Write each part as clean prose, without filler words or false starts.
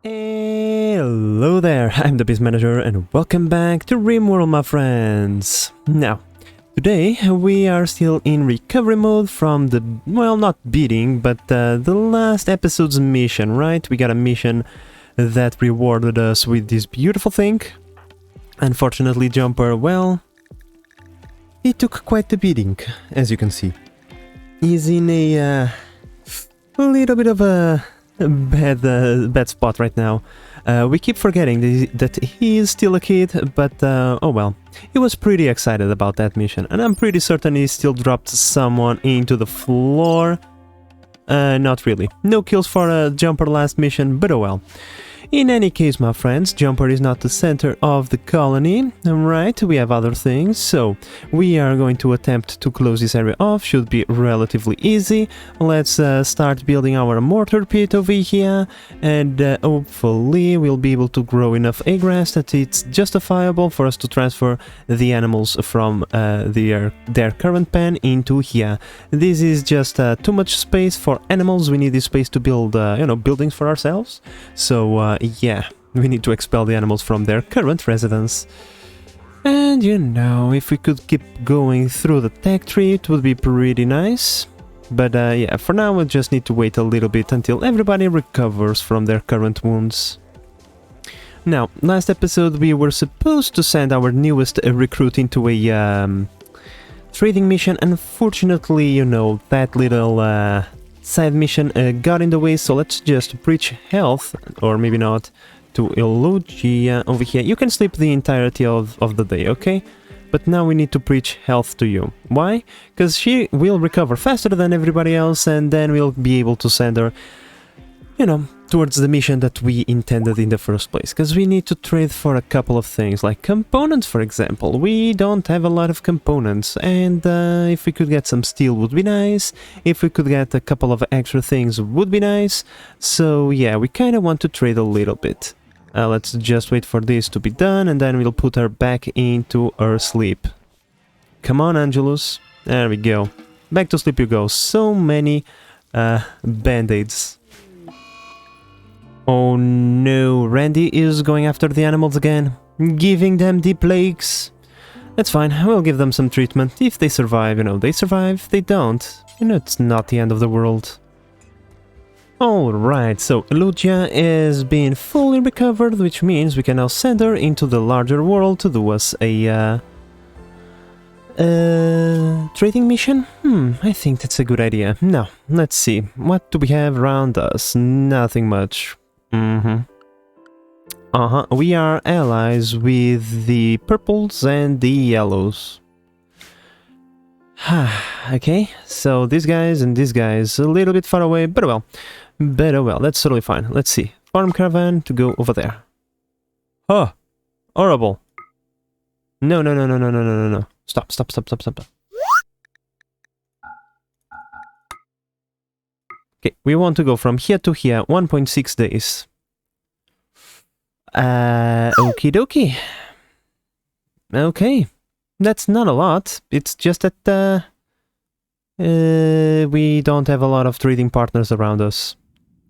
Hello there, I'm the Mechanitor and welcome back to Rimworld, my friends. Now, today we are still in recovery mode from the, well, not beating, but the last episode's mission, right? We got a mission that rewarded us with this beautiful thing. Unfortunately, Jumper, well, he took quite the beating, as you can see. He's in a little bit of a bad spot right now. We keep forgetting that he is still a kid, but oh well. He was pretty excited about that mission, and I'm pretty certain he still dropped someone into the floor. Not really. No kills for Jumper last mission, but oh well. In any case, my friends, Jumper is not the center of the colony, right? We have other things, so we are going to attempt to close this area off. Should be relatively easy. Let's start building our mortar pit over here, and hopefully we'll be able to grow enough grass that it's justifiable for us to transfer the animals from their current pen into here. This is just too much space for animals. We need this space to build, buildings for ourselves. So yeah, we need to expel the animals from their current residence. And if we could keep going through the tech tree, it would be pretty nice. But yeah, for now we'll just need to wait a little bit until everybody recovers from their current wounds. Now, last episode we were supposed to send our newest recruit into a trading mission. Unfortunately, that little side mission got in the way, so let's just preach health, or maybe not, to Elogia over here. You can sleep the entirety of the day, okay? But now we need to preach health to you. Why? Because she will recover faster than everybody else, and then we'll be able to send her, towards the mission that we intended in the first place. Because we need to trade for a couple of things, like components, for example. We don't have a lot of components, and if we could get some steel would be nice. If we could get a couple of extra things would be nice. So yeah, we kind of want to trade a little bit. Let's just wait for this to be done, and then we'll put her back into her sleep. Come on, Angelus. There we go. Back to sleep you go. So many band-aids. Oh no, Randy is going after the animals again, giving them the plagues. That's fine, we'll give them some treatment. If they survive, they survive. If they don't, it's not the end of the world. Alright, so Lucia is being fully recovered, which means we can now send her into the larger world to do us a trading mission? I think that's a good idea. Now, let's see. What do we have around us? Nothing much. We are allies with the purples and the yellows. Okay, so these guys and these guys a little bit far away, but well, that's totally fine. Let's see. Farm caravan to go over there. Oh, horrible. No. Stop. Okay, we want to go from here to here, 1.6 days. Okie dokie. Okay, that's not a lot. It's just that we don't have a lot of trading partners around us.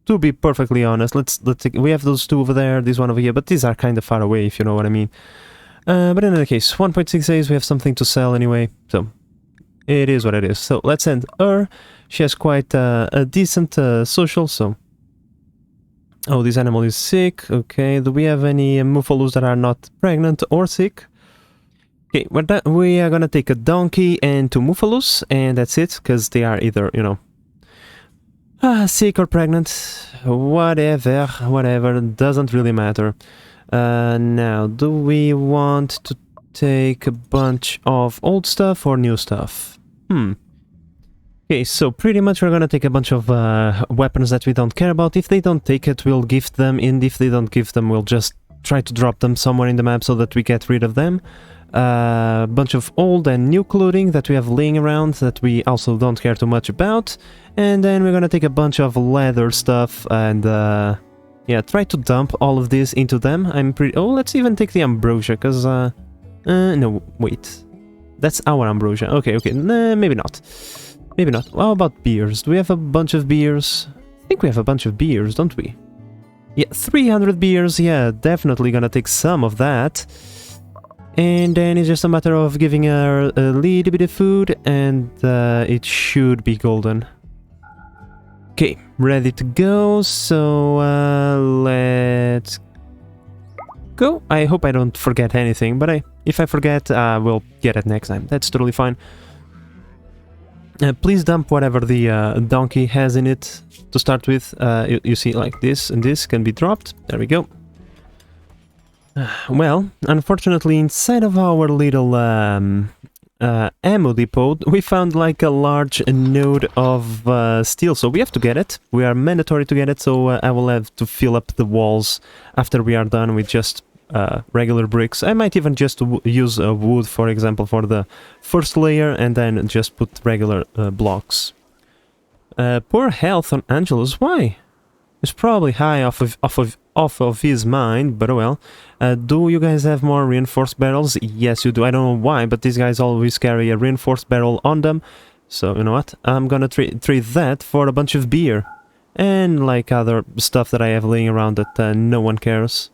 To be perfectly honest, let's take, we have those two over there, this one over here, but these are kind of far away, if you know what I mean. But in any case, 1.6 days, we have something to sell anyway, so it is what it is. So let's send her. She has quite a decent social, so... Oh, this animal is sick. Okay, do we have any Mufalus that are not pregnant or sick? Okay, we are gonna take a donkey and two Mufalus, and that's it, because they are either, sick or pregnant. Whatever, doesn't really matter. Now, do we want to take a bunch of old stuff or new stuff? Okay, so pretty much we're gonna take a bunch of weapons that we don't care about. If they don't take it, we'll gift them, and if they don't gift them, we'll just try to drop them somewhere in the map so that we get rid of them. A bunch of old and new clothing that we have laying around that we also don't care too much about. And then we're gonna take a bunch of leather stuff and yeah, try to dump all of this into them. Oh, let's even take the ambrosia, because no, wait. That's our ambrosia. Okay, nah, maybe not. Maybe not. How about beers? Do we have a bunch of beers? I think we have a bunch of beers, don't we? Yeah, 300 beers, yeah, definitely gonna take some of that. And then it's just a matter of giving her a little bit of food, and it should be golden. Okay, ready to go, so let's go. I hope I don't forget anything, but if I forget, we'll get it next time. That's totally fine. Please dump whatever the donkey has in it to start with. You see, like this and this can be dropped. There we go. Well, unfortunately, inside of our little ammo depot, we found like a large node of steel, so we have to get it. We are mandatory to get it, so I will have to fill up the walls after we are done with just regular bricks. I might even just use wood, for example, for the first layer, and then just put regular blocks. Poor health on Angelus. Why? It's probably high off of his mind, but oh well. Do you guys have more reinforced barrels? Yes, you do. I don't know why, but these guys always carry a reinforced barrel on them. So, you know what? I'm gonna trade that for a bunch of beer. And like other stuff that I have laying around that no one cares.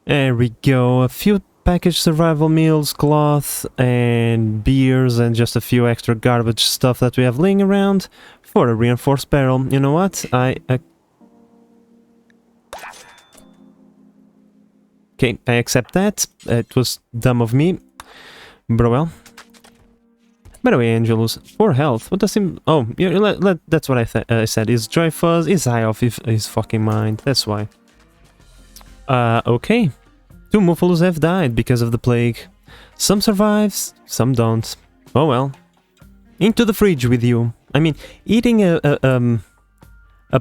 There we go. A few packaged survival meals, cloth, and beers, and just a few extra garbage stuff that we have laying around for a reinforced barrel. You know what? Okay, I accept that. It was dumb of me. But well. By the way, Angelus, for health, what does him... Oh, yeah, that's what I said. His joy fuzz is high off his fucking mind. That's why. Okay. 2 Muffalos have died because of the plague. Some survives, some don't. Oh well. Into the fridge with you. I mean, eating a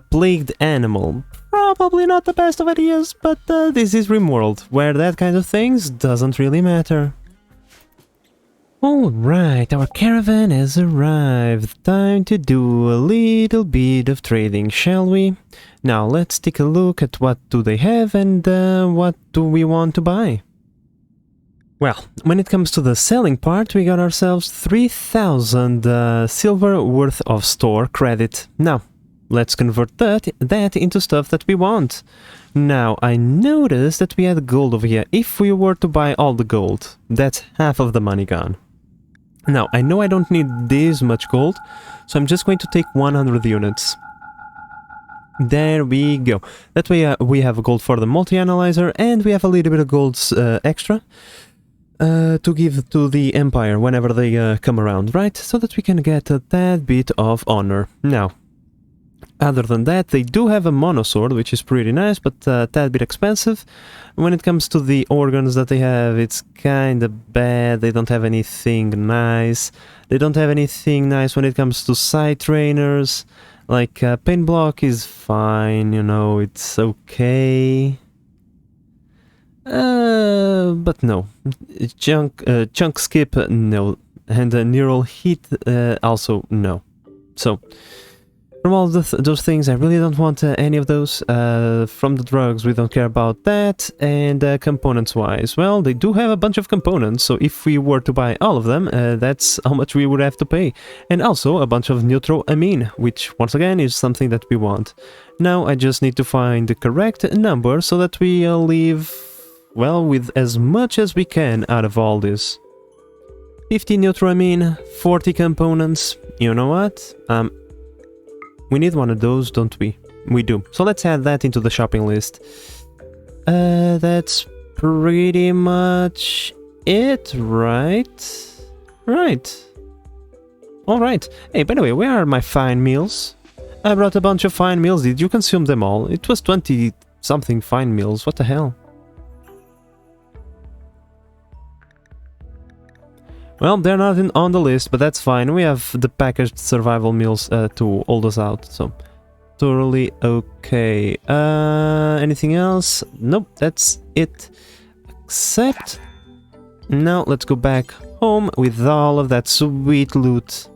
plagued animal, probably not the best of ideas, but this is Rimworld, where that kind of things doesn't really matter. Alright, our caravan has arrived. Time to do a little bit of trading, shall we? Now let's take a look at what do they have and what do we want to buy. Well, when it comes to the selling part, we got ourselves 3,000 silver worth of store credit. Now, let's convert that into stuff that we want. Now, I noticed that we had gold over here. If we were to buy all the gold, that's half of the money gone. Now, I know I don't need this much gold, so I'm just going to take 100 units. There we go. That way we have gold for the multi-analyzer, and we have a little bit of gold extra to give to the Empire whenever they come around, right? So that we can get a tad bit of honor. Now, other than that, they do have a monosword, which is pretty nice, but a tad bit expensive. When it comes to the organs that they have, it's kinda bad. They don't have anything nice. They don't have anything nice when it comes to side trainers. Like, paint block is fine, you know, it's okay. But no. Chunk skip, no. And neural heat, also no. So, from all those things, I really don't want any of those. From the drugs, we don't care about that. And components-wise, well, they do have a bunch of components, so if we were to buy all of them, that's how much we would have to pay. And also a bunch of neutral amine, which, once again, is something that we want. Now, I just need to find the correct number so that we leave, well, with as much as we can out of all this. 50 neutral amine, 40 components. You know what? We need one of those, don't we? We do. So let's add that into the shopping list. That's pretty much it, right? Right. Alright. Hey, by the way, where are my fine meals? I brought a bunch of fine meals. Did you consume them all? It was 20-something fine meals. What the hell? Well, they're not on the list, but that's fine. We have the packaged survival meals to hold us out, so totally okay. Anything else? Nope, that's it. Except, now let's go back home with all of that sweet loot.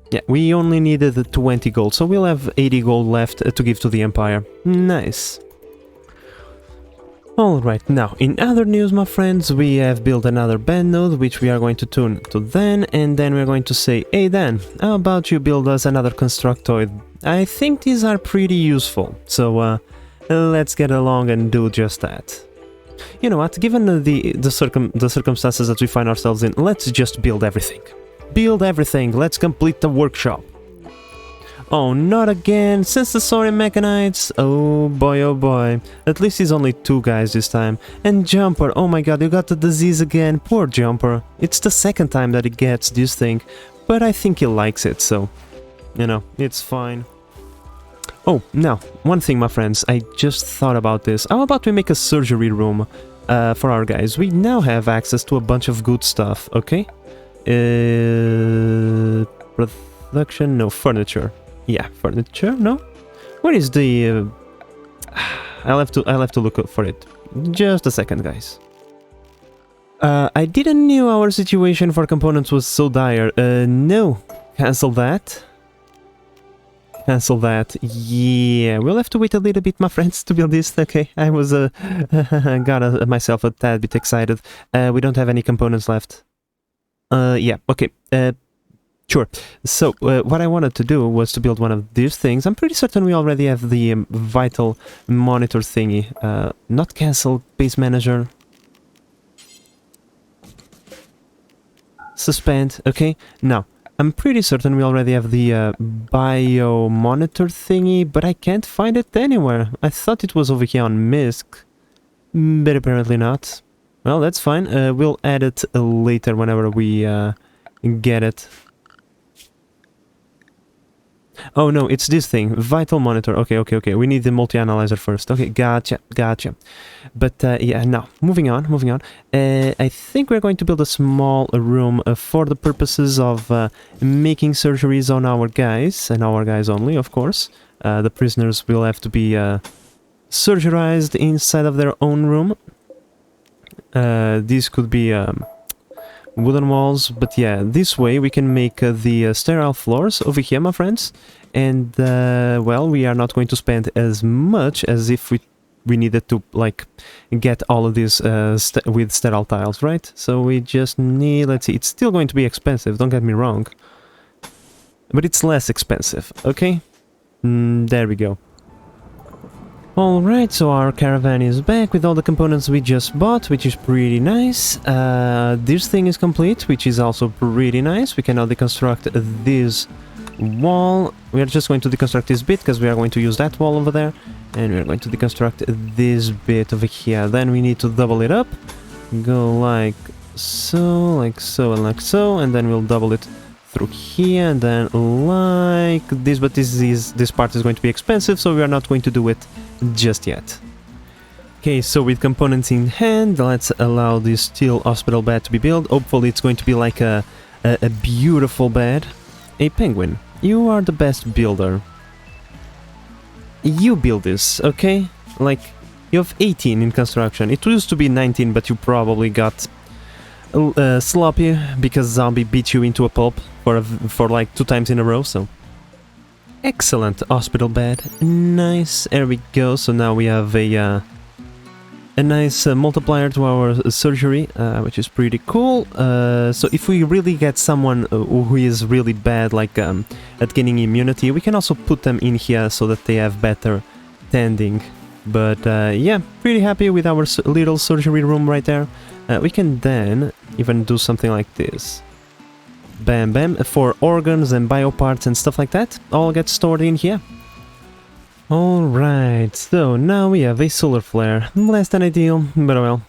Yeah, we only needed 20 gold, so we'll have 80 gold left to give to the Empire. Nice. Alright, now, in other news, my friends, we have built another band node, which we are going to tune to Dan, and then we're going to say, hey Dan, how about you build us another constructoid? I think these are pretty useful, so let's get along and do just that. You know what, given the circumstances that we find ourselves in, let's just build everything. Build everything, let's complete the workshop. Oh, not again, since the sorry Mechanites. Oh boy. At least he's only 2 guys this time. And Jumper, oh my god, you got the disease again. Poor Jumper. It's the 2nd time that he gets this thing. But I think he likes it, so... you know, it's fine. Oh, now, one thing, my friends. I just thought about this. How about we make a surgery room for our guys? We now have access to a bunch of good stuff, okay? Production? No, furniture. Yeah, furniture? No? Where is the... I'll have to look for it. Just a second, guys. I didn't knew our situation for components was so dire. No. Cancel that. Cancel that. Yeah, we'll have to wait a little bit, my friends, to build this. Okay, I was got myself a tad bit excited. We don't have any components left. Yeah, okay. Sure. So, what I wanted to do was to build one of these things. I'm pretty certain we already have the vital monitor thingy. Not cancel, base manager. Suspend, okay. Now, I'm pretty certain we already have the bio monitor thingy, but I can't find it anywhere. I thought it was over here on MISC, but apparently not. Well, that's fine. We'll add it later whenever we get it. Oh no, it's this thing, vital monitor. Okay. We need the multi-analyzer first. Okay, gotcha. But yeah, now moving on. I think we're going to build a small room for the purposes of making surgeries on our guys, and our guys only, of course. The prisoners will have to be surgerized inside of their own room. These could be wooden walls, but yeah, this way we can make the sterile floors over here, my friends, and well, we are not going to spend as much as if we needed to like get all of these with sterile tiles, right? So we just need, let's see, it's still going to be expensive, don't get me wrong, but it's less expensive, okay? There we go. Alright, so our caravan is back with all the components we just bought, which is pretty nice. This thing is complete, which is also pretty nice. We can now deconstruct this wall. We are just going to deconstruct this bit, because we are going to use that wall over there. And we are going to deconstruct this bit over here. Then we need to double it up. Go like so, and like so. And then we'll double it through here, and then like this. But this part is going to be expensive, so we are not going to do it just yet. Okay, so with components in hand, let's allow this steel hospital bed to be built. Hopefully it's going to be like a beautiful bed. Hey Penguin, you are the best builder. You build this, okay? Like, you have 18 in construction. It used to be 19, but you probably got sloppy because Zombie beat you into a pulp for like 2 times in a row, so... Excellent hospital bed, nice, there we go. So now we have a nice multiplier to our surgery, which is pretty cool. So if we really get someone who is really bad, like at gaining immunity, we can also put them in here so that they have better tending. But yeah, pretty happy with our little surgery room right there. We can then even do something like this. Bam bam, for organs and bioparts and stuff like that, all get stored in here. Alright, so now we have a solar flare. Less than ideal, but well,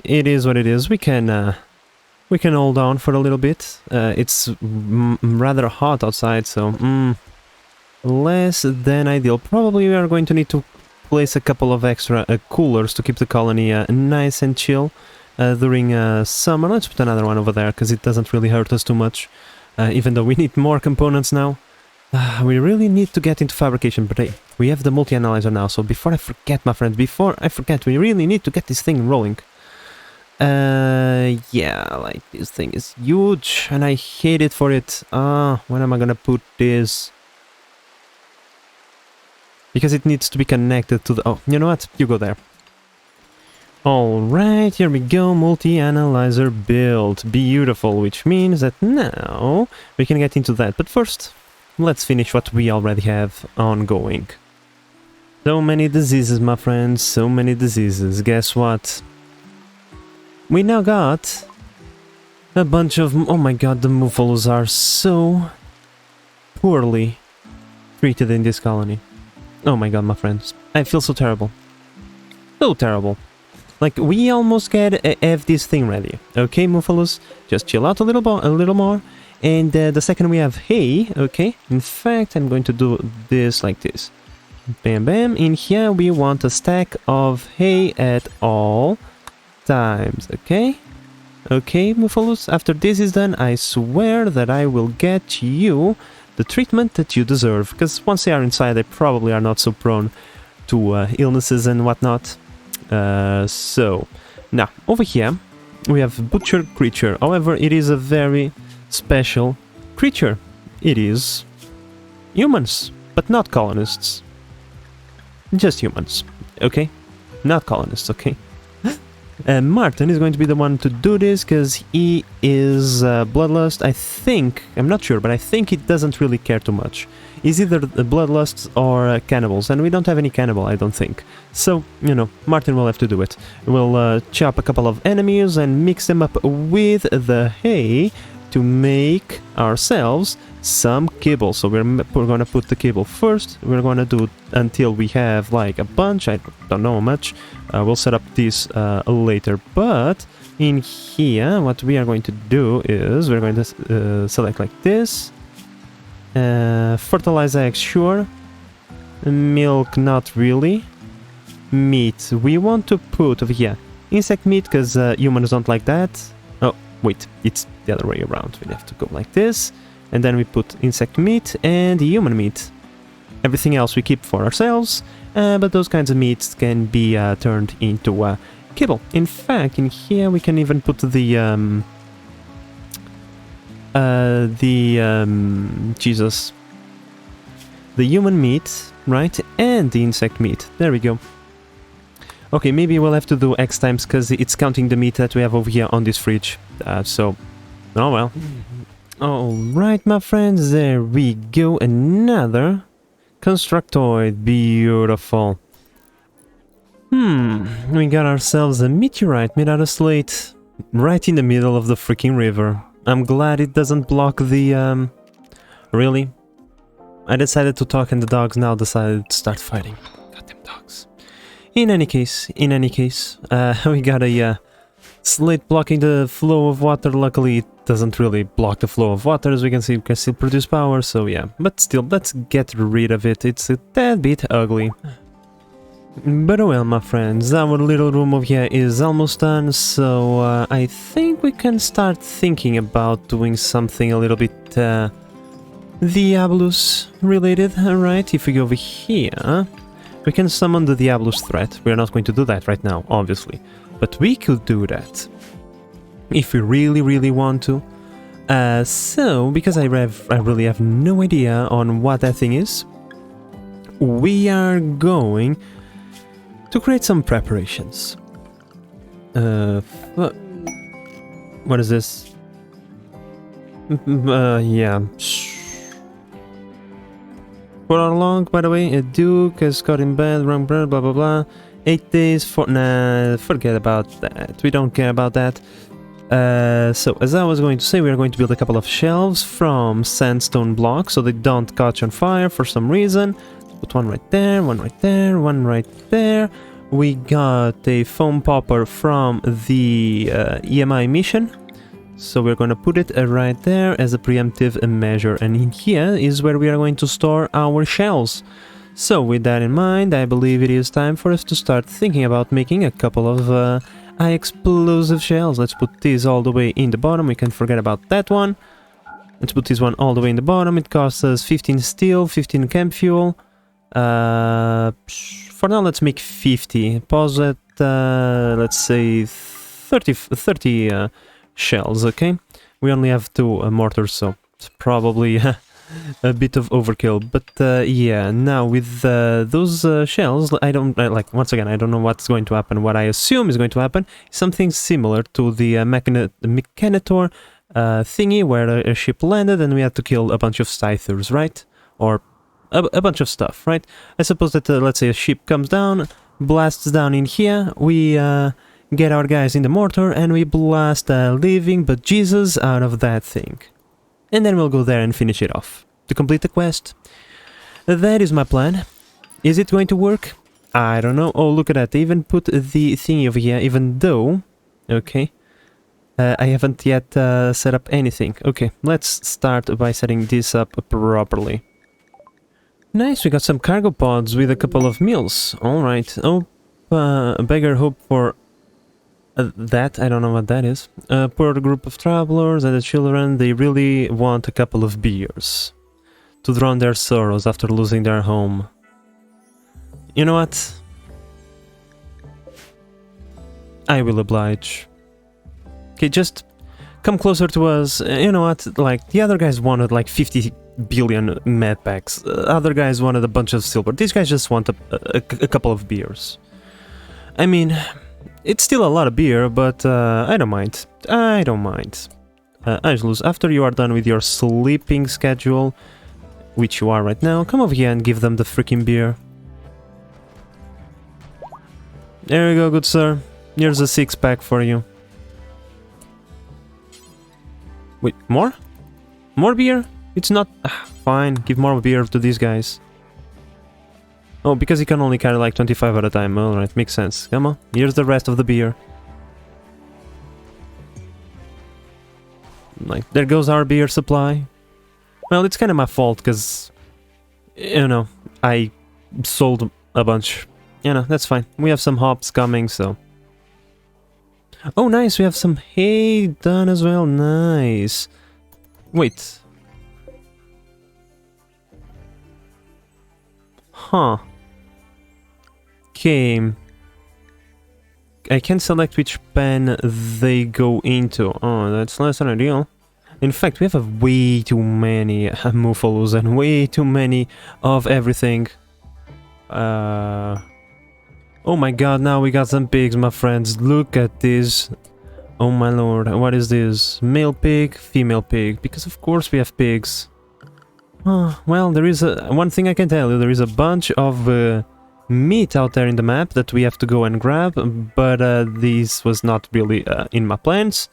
it is what it is. We can hold on for a little bit. It's rather hot outside, so less than ideal. Probably we are going to need to place a couple of extra coolers to keep the colony nice and chill. During summer. Let's put another one over there, because it doesn't really hurt us too much, even though we need more components now. We really need to get into fabrication, but hey, we have the multi-analyzer now, so before I forget, my friends, we really need to get this thing rolling. Yeah, like, this thing is huge, and I hate it for it. When am I gonna put this? Because it needs to be connected to the... Oh, you know what? You go there. Alright, here we go, multi-analyzer built. Beautiful, which means that now we can get into that. But first, let's finish what we already have ongoing. So many diseases, my friends, so many diseases. Guess what? We now got a bunch of... Oh my god, the Muffalos are so poorly treated in this colony. Oh my god, my friends. I feel so terrible. So terrible. Like, we almost have this thing ready. Okay, Muffalos? Just chill out a little more. And the second we have hay, okay? In fact, I'm going to do this like this. Bam, bam. In here, we want a stack of hay at all times, okay? Okay, Muffalos, after this is done, I swear that I will get you the treatment that you deserve. Because once they are inside, they probably are not so prone to illnesses and whatnot. So, now, over here, we have Butcher Creature. However, it is a very special creature. It is humans, but not colonists. Just humans, okay? Not colonists, okay? Martin is going to be the one to do this, because he is Bloodlust. I think, I'm not sure, but I think he doesn't really care too much. He's either Bloodlusts or cannibals, and we don't have any cannibal, I don't think. So, you know, Martin will have to do it. We'll chop a couple of enemies and mix them up with the hay to make ourselves some kibble. So we're going to put the kibble first. We're going to do it until we have like a bunch. I don't know how much. We'll set up this later. But in here, what we are going to do is we're going to select like this. Fertilize eggs, sure. Milk, not really. Meat, we want to put over here insect meat, because humans don't like that. Oh, wait, it's the other way around. We have to go like this, and then we put insect meat and human meat. Everything else we keep for ourselves, but those kinds of meats can be turned into kibble. In fact, in here we can even put the human meat, right, and the insect meat. There we go. Okay, maybe we'll have to do X times, because it's counting the meat that we have over here on this fridge. So, oh well. Alright, my friends, there we go. Another constructoid. Beautiful. We got ourselves a meteorite made out of slate right in the middle of the freaking river. I'm glad it doesn't block the, Really? I decided to talk and the dogs now decided to start fighting. Goddamn dogs. In any case, we got a slate blocking the flow of water. Luckily, it doesn't really block the flow of water. As we can see, we can still produce power, so yeah. But still, let's get rid of it. It's a tad bit ugly. But well, my friends, our little room over here is almost done, so I think we can start thinking about doing something a little bit Diabolus related, right? If we go over here, we can summon the Diabolus threat. We're not going to do that right now, obviously, but we could do that if we really want to. So, because I really have no idea on what that thing is, we are going to create some preparations. What is this? Yeah. For how long, by the way? A Duke has got in bed, wrong blah blah blah. 8 days for... Nah, forget about that. We don't care about that. So, as I was going to say, we are going to build a couple of shelves from sandstone blocks so they don't catch on fire for some reason. Put one right there, one right there, one right there. We got a foam popper from the EMI mission. So we're going to put it right there as a preemptive measure. And in here is where we are going to store our shells. So with that in mind, I believe it is time for us to start thinking about making a couple of high explosive shells. Let's put this all the way in the bottom. We can forget about that one. Let's put this one all the way in the bottom. It costs us 15 steel, 15 camp fuel. For now, let's make 50. Pause at, let's say, 30 shells, okay? We only have 2 mortars, so it's probably a bit of overkill. But yeah, now with those shells, I don't, like, once again, I don't know what's going to happen. What I assume is going to happen is something similar to the Mechanitor thingy, where a ship landed and we had to kill a bunch of scythers, right? Or a bunch of stuff, right? I suppose that, let's say a ship comes down, blasts down in here, we get our guys in the mortar, and we blast living but Jesus out of that thing. And then we'll go there and finish it off, to complete the quest. That is my plan. Is it going to work? I don't know. Oh, look at that. They even put the thingy over here, even though... Okay. I haven't yet set up anything. Okay, let's start by setting this up properly. Nice, we got some cargo pods with a couple of meals. Alright. Oh, beggar hope for... that, I don't know what that is. Poor group of travelers and the children, they really want a couple of beers to drown their sorrows after losing their home. You know what? I will oblige. Okay, just come closer to us. You know what? Like, the other guys wanted like 50 billion med packs. Other guys wanted a bunch of silver. These guys just want a couple of beers. I mean, it's still a lot of beer, but I don't mind. I don't mind. Angelus, after you are done with your sleeping schedule, which you are right now, come over here and give them the freaking beer. There you go, good sir. Here's a 6-pack for you. Wait, more? More beer? It's not... fine, give more beer to these guys. Oh, because he can only carry like 25 at a time. Alright, makes sense. Come on, here's the rest of the beer. Like, there goes our beer supply. Well, it's kind of my fault, because... you know, I sold a bunch. You know, that's fine. We have some hops coming, so... Oh, nice, we have some hay done as well. Nice. Wait. Huh. Okay. I can select which pen they go into. Oh, that's less than ideal. In fact, we have way too many Muffalos and way too many of everything. Oh my god, now we got some pigs, my friends. Look at this. Oh my lord, what is this? Male pig, female pig. Because of course we have pigs. Oh, well, there is one thing I can tell you. There is a bunch of meat out there in the map that we have to go and grab. But this was not really in my plans.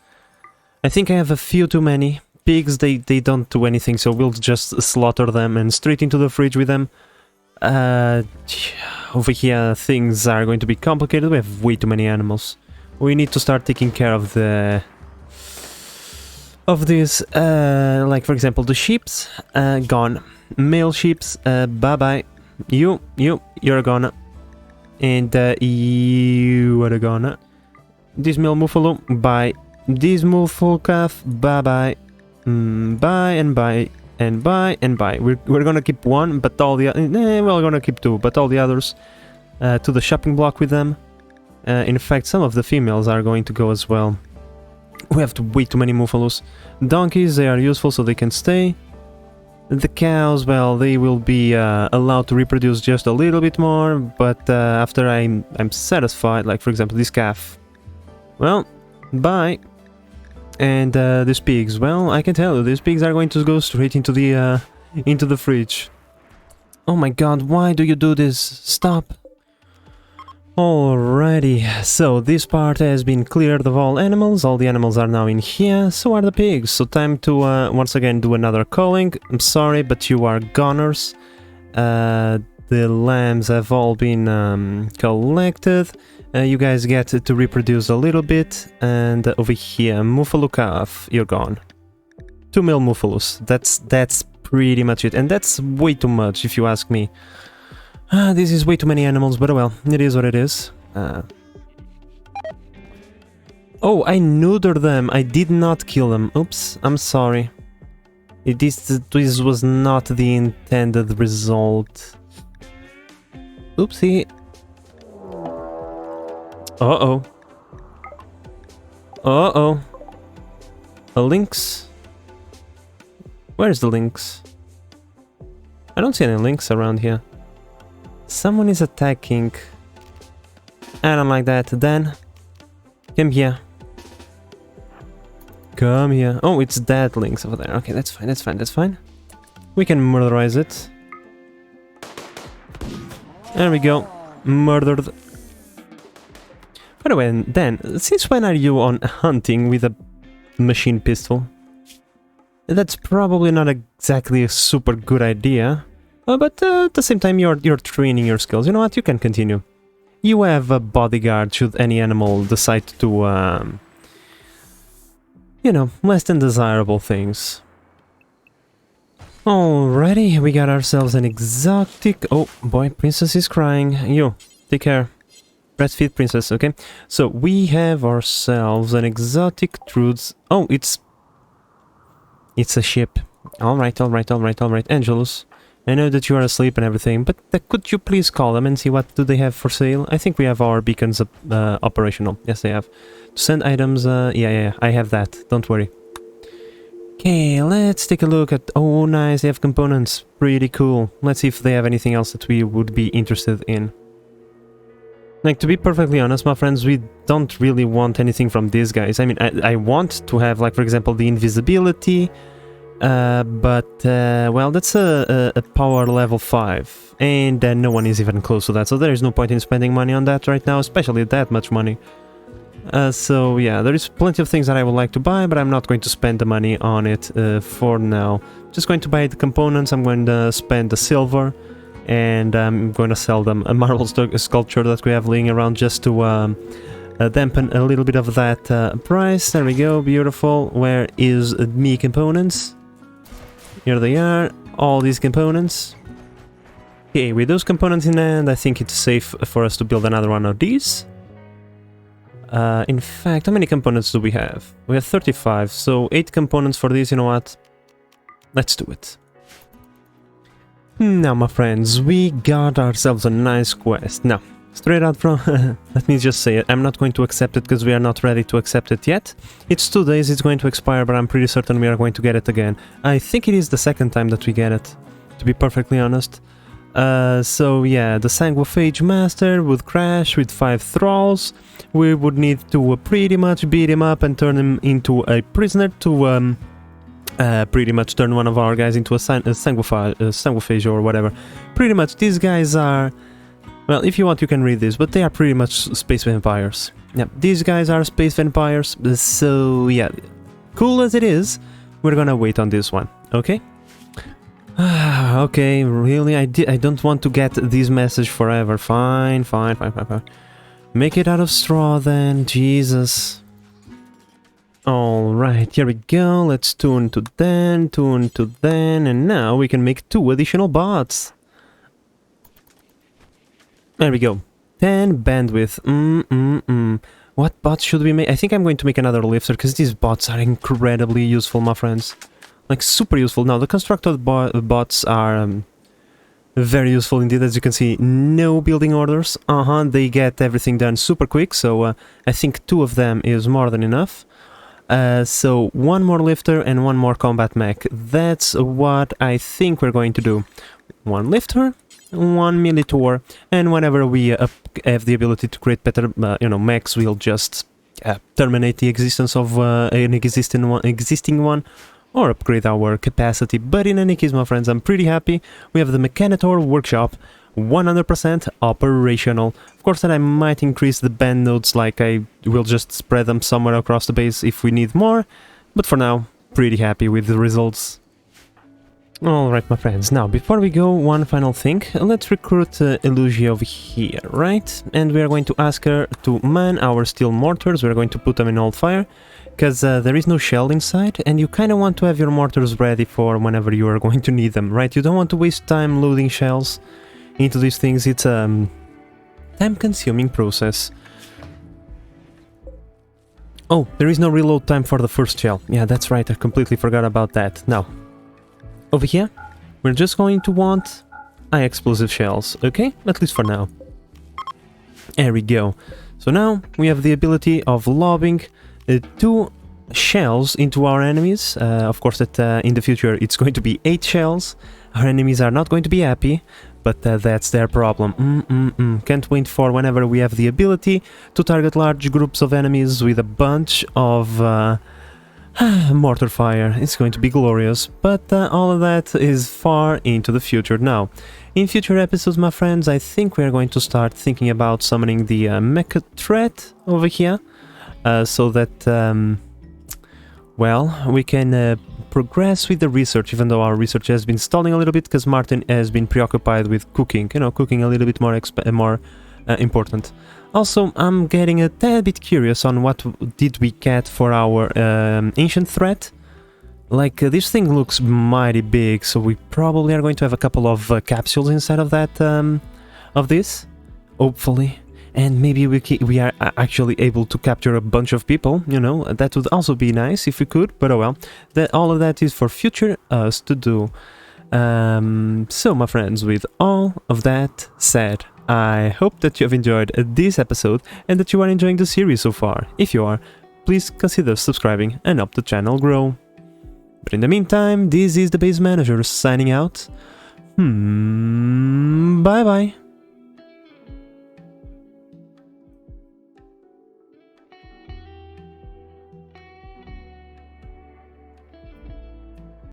I think I have a few too many. Pigs, they don't do anything, so we'll just slaughter them and straight into the fridge with them. Over here things are going to be complicated. We have way too many animals. We need to start taking care of the... of this, like for example the sheeps, gone. Male sheeps, bye-bye. You're gone. And you are gone. This male muffalo, bye. This muffalo calf, bye-bye. Bye and bye. And bye and bye. We're gonna keep one, but all the we're gonna keep two, but all the others to the shopping block with them. In fact, some of the females are going to go as well. We have way too many muffalos. Donkeys, they are useful, so they can stay. The cows, well, they will be allowed to reproduce just a little bit more, but after I'm satisfied, like for example this calf. Well, bye. And these pigs, well, I can tell you, these pigs are going to go straight into the fridge. Oh my god, why do you do this? Stop. Alrighty, so this part has been cleared of all the animals are now in here, so are the pigs, so time to once again do another culling. I'm sorry, but you are goners. The lambs have all been collected. You guys get to reproduce a little bit, and over here, Muffalo calf, you're gone. 2 male Muffalos, that's pretty much it, and that's way too much if you ask me. This is way too many animals, but well, it is what it is. Oh, I neutered them, I did not kill them, oops, I'm sorry. This was not the intended result. Oopsie. Uh-oh. Uh-oh. A lynx? Where's the lynx? I don't see any lynx around here. Someone is attacking. I don't like that. Dan, come here. Come here. Oh, it's that lynx over there. Okay, that's fine, that's fine, that's fine. We can murderize it. There we go. Murdered. By the way, Dan, since when are you on hunting with a machine pistol? That's probably not exactly a super good idea. But at the same time, you're training your skills. You know what? You can continue. You have a bodyguard should any animal decide to, you know, less than desirable things. Alrighty, we got ourselves an exotic... Oh boy, princess is crying. You, take care. Breastfeed princess, okay? So, we have ourselves an exotic truths... Oh, it's a ship. Alright. Angelus, I know that you are asleep and everything, but could you please call them and see what do they have for sale? I think we have our beacons operational. Yes, they have. To send items, yeah, I have that. Don't worry. Okay, let's take a look at... Oh, nice, they have components. Pretty cool. Let's see if they have anything else that we would be interested in. Like, to be perfectly honest, my friends, we don't really want anything from these guys. I mean, I want to have, like, for example, the invisibility, well, that's a power level 5, and no one is even close to that, so there is no point in spending money on that right now, especially that much money. So, yeah, there is plenty of things that I would like to buy, but I'm not going to spend the money on it for now. Just going to buy the components, I'm going to spend the silver, and I'm going to sell them a marble sculpture that we have laying around just to dampen a little bit of that price. There we go, beautiful. Where is me components? Here they are, all these components. Okay, with those components in hand, I think it's safe for us to build another one of these. In fact, how many components do we have? We have 35, so 8 components for this, you know what? Let's do it. Now, my friends, we got ourselves a nice quest. Now, straight out from... let me just say it, I'm not going to accept it because we are not ready to accept it yet. It's 2 days, it's going to expire, but I'm pretty certain we are going to get it again. I think it is the second time that we get it, to be perfectly honest. So yeah, the Sanguiphage Master would crash with 5 thralls. We would need to pretty much beat him up and turn him into a prisoner to... pretty much turn one of our guys into a Sanguiphage or whatever. Pretty much, these guys are... Well, if you want, you can read this, but they are pretty much space vampires. Yeah, these guys are space vampires, so yeah. Cool as it is, we're gonna wait on this one, okay? Okay, really, I don't want to get this message forever. Fine. Make it out of straw then, Jesus. Alright, here we go, let's tune to then, and now we can make 2 additional bots. There we go. 10 bandwidth. What bots should we make? I think I'm going to make another lifter, because these bots are incredibly useful, my friends. Like, super useful. Now, the constructed bots are very useful indeed, as you can see. No building orders. They get everything done super quick, so I think 2 of them is more than enough. So 1 more lifter and 1 more combat mech. That's what I think we're going to do. 1 lifter, 1 militor, and whenever we have the ability to create better, mechs, we'll just terminate the existence of an existing one, or upgrade our capacity. But in any case, my friends, I'm pretty happy. We have the Mechanitor workshop 100% operational. Of course, that I might increase the band nodes, like I will just spread them somewhere across the base if we need more, but for now, pretty happy with the results. Alright, my friends, now before we go, one final thing. Let's recruit Elugia over here, right? And we are going to ask her to man our steel mortars. We're going to put them in old fire, because there is no shell inside, and you kind of want to have your mortars ready for whenever you are going to need them, right? You don't want to waste time loading shells into these things. It's a time-consuming process. Oh, there is no reload time for the first shell. Yeah, that's right, I completely forgot about that. Now, over here, we're just going to want high-explosive shells, okay? At least for now. There we go. So now, we have the ability of lobbing 2 shells into our enemies. Of course, that in the future, it's going to be 8 shells. Our enemies are not going to be happy, but that's their problem. Can't wait for whenever we have the ability to target large groups of enemies with a bunch of Mortar fire, it's going to be glorious, but all of that is far into the future now. In future episodes, my friends, I think we are going to start thinking about summoning the mecha threat over here, so that, well, we can progress with the research, even though our research has been stalling a little bit because Martin has been preoccupied with cooking, you know, cooking a little bit more important. Also, I'm getting a tad bit curious on what did we get for our ancient threat. Like, this thing looks mighty big, so we probably are going to have a couple of capsules inside of that, of this, hopefully. And maybe we are actually able to capture a bunch of people, you know, that would also be nice if we could, but oh well. All of that is for future us to do. So, my friends, with all of that said, I hope that you have enjoyed this episode and that you are enjoying the series so far. If you are, please consider subscribing and help the channel grow. But in the meantime, this is the Base Manager signing out. Bye bye.